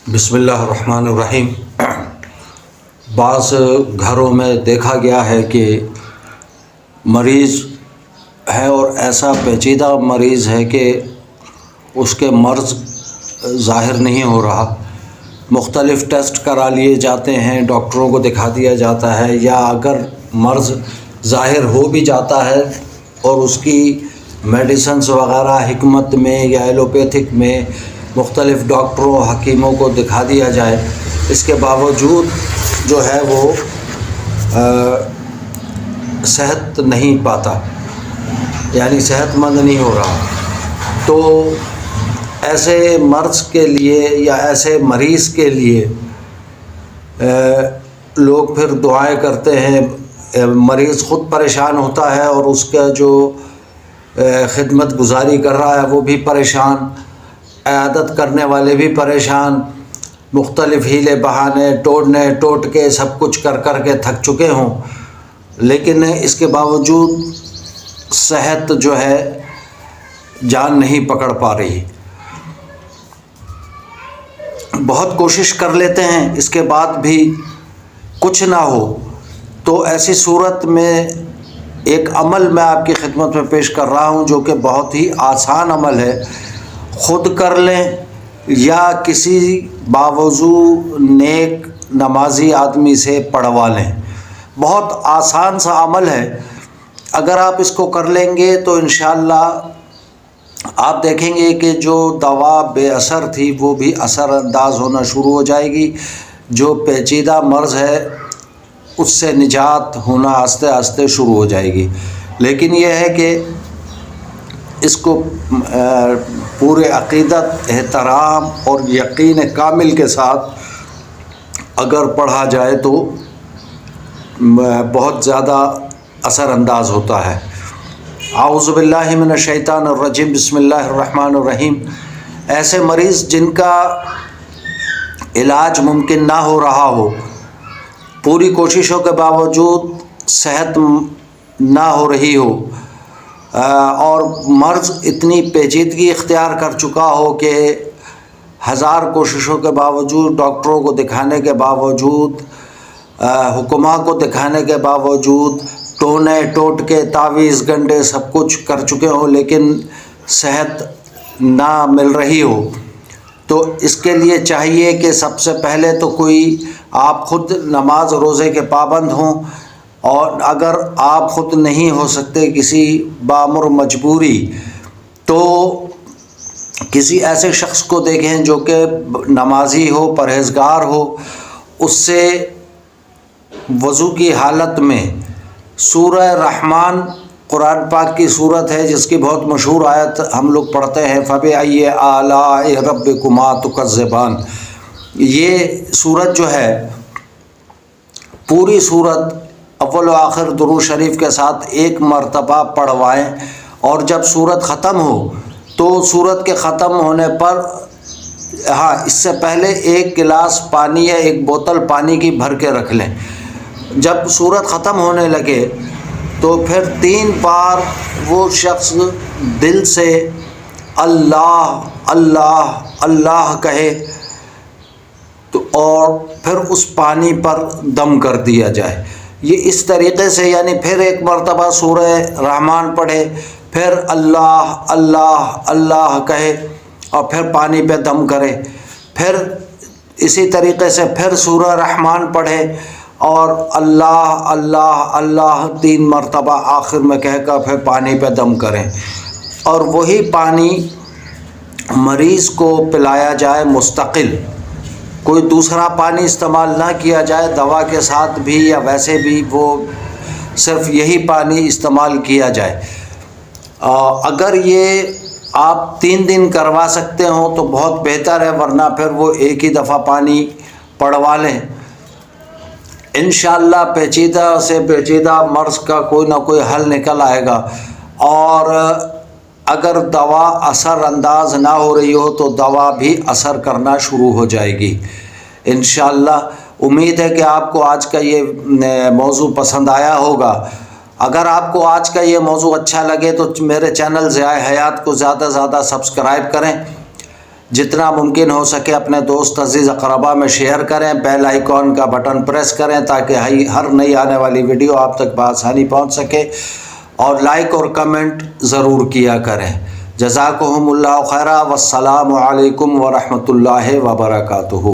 بسم اللہ الرحمن الرحیم۔ بعض گھروں میں دیکھا گیا ہے کہ مریض ہے اور ایسا پیچیدہ مریض ہے کہ اس کے مرض ظاہر نہیں ہو رہا، مختلف ٹیسٹ کرا لیے جاتے ہیں، ڈاکٹروں کو دکھا دیا جاتا ہے، یا اگر مرض ظاہر ہو بھی جاتا ہے اور اس کی میڈیسنس وغیرہ حکمت میں یا ایلوپیتھک میں مختلف ڈاکٹروں حکیموں کو دکھا دیا جائے، اس کے باوجود جو ہے وہ صحت نہیں پاتا، یعنی صحت مند نہیں ہو رہا، تو ایسے مرض کے لیے یا ایسے مریض کے لیے لوگ پھر دعائیں کرتے ہیں۔ مریض خود پریشان ہوتا ہے اور اس کا جو خدمت گزاری کر رہا ہے وہ بھی پریشان، عیادت کرنے والے بھی پریشان، مختلف ہیلے بہانے ٹوٹ کے سب کچھ کر کے تھک چکے ہوں، لیکن اس کے باوجود صحت جو ہے جان نہیں پکڑ پا رہی۔ بہت کوشش کر لیتے ہیں، اس کے بعد بھی کچھ نہ ہو، تو ایسی صورت میں ایک عمل میں آپ کی خدمت میں پیش کر رہا ہوں جو کہ بہت ہی آسان عمل ہے۔ خود کر لیں یا کسی باوضو نیک نمازی آدمی سے پڑھوا لیں، بہت آسان سا عمل ہے۔ اگر آپ اس کو کر لیں گے تو انشاءاللہ آپ دیکھیں گے کہ جو دوا بے اثر تھی وہ بھی اثر انداز ہونا شروع ہو جائے گی، جو پیچیدہ مرض ہے اس سے نجات ہونا آہستہ آہستہ شروع ہو جائے گی۔ لیکن یہ ہے کہ اس کو پورے عقیدت، احترام اور یقین کامل کے ساتھ اگر پڑھا جائے تو بہت زیادہ اثر انداز ہوتا ہے۔ اعوذ باللہ من الشیطان الرجیم، بسم اللہ الرحمن الرحیم۔ ایسے مریض جن کا علاج ممکن نہ ہو رہا ہو، پوری کوششوں کے باوجود صحت نہ ہو رہی ہو، اور مرض اتنی پیچیدگی اختیار کر چکا ہو کہ ہزار کوششوں کے باوجود، ڈاکٹروں کو دکھانے کے باوجود، حکماء کو دکھانے کے باوجود، ٹونے ٹوٹ کے تعویذ گنڈے سب کچھ کر چکے ہوں لیکن صحت نہ مل رہی ہو، تو اس کے لیے چاہیے کہ سب سے پہلے تو کوئی آپ خود نماز روزے کے پابند ہوں، اور اگر آپ خود نہیں ہو سکتے کسی بامر مجبوری، تو کسی ایسے شخص کو دیکھیں جو کہ نمازی ہو، پرہیزگار ہو، اس سے وضو کی حالت میں سورہ رحمان، قرآن پاک کی صورت ہے جس کی بہت مشہور آیت ہم لوگ پڑھتے ہیں، فَبِأَيِّ آلَاءِ رَبِّكُمَا تُكَذِّبَانِ۔ یہ صورت جو ہے، پوری صورت اول و آخر درود شریف کے ساتھ ایک مرتبہ پڑھوائیں، اور جب صورت ختم ہو تو صورت کے ختم ہونے پر اس سے پہلے ایک گلاس پانی یا ایک بوتل پانی کی بھر کے رکھ لیں۔ جب صورت ختم ہونے لگے تو پھر 3 بار وہ شخص دل سے اللہ اللہ اللہ کہے، اور پھر اس پانی پر دم کر دیا جائے۔ یہ اس طریقے سے، یعنی پھر ایک مرتبہ سورہ رحمان پڑھے، پھر اللہ اللہ اللہ کہے اور پھر پانی پہ دم کرے، پھر اسی طریقے سے پھر سورہ رحمان پڑھے اور اللہ اللہ اللہ 3 مرتبہ آخر میں کہہ کر پھر پانی پہ دم کریں، اور وہی پانی مریض کو پلایا جائے مستقل، کوئی دوسرا پانی استعمال نہ کیا جائے دوا کے ساتھ بھی یا ویسے بھی، وہ صرف یہی پانی استعمال کیا جائے۔ اگر یہ آپ 3 دن کروا سکتے ہوں تو بہت بہتر ہے، ورنہ پھر وہ ایک ہی دفعہ پانی پڑوا لیں۔ انشاءاللہ پیچیدہ سے پیچیدہ مرض کا کوئی نہ کوئی حل نکل آئے گا، اور اگر دوا اثر انداز نہ ہو رہی ہو تو دوا بھی اثر کرنا شروع ہو جائے گی انشاءاللہ۔ امید ہے کہ آپ کو آج کا یہ موضوع پسند آیا ہوگا۔ اگر آپ کو آج کا یہ موضوع اچھا لگے تو میرے چینل ضیاء حیات کو زیادہ سے زیادہ سبسکرائب کریں، جتنا ممکن ہو سکے اپنے دوست عزیز اقربا میں شیئر کریں، بیل آئیکن کا بٹن پریس کریں تاکہ ہر نئی آنے والی ویڈیو آپ تک بآسانی پہنچ سکے، اور لائک اور کمنٹ ضرور کیا کریں۔ جزاکہم اللہ خیرا، والسلام علیکم ورحمۃ اللہ وبرکاتہ۔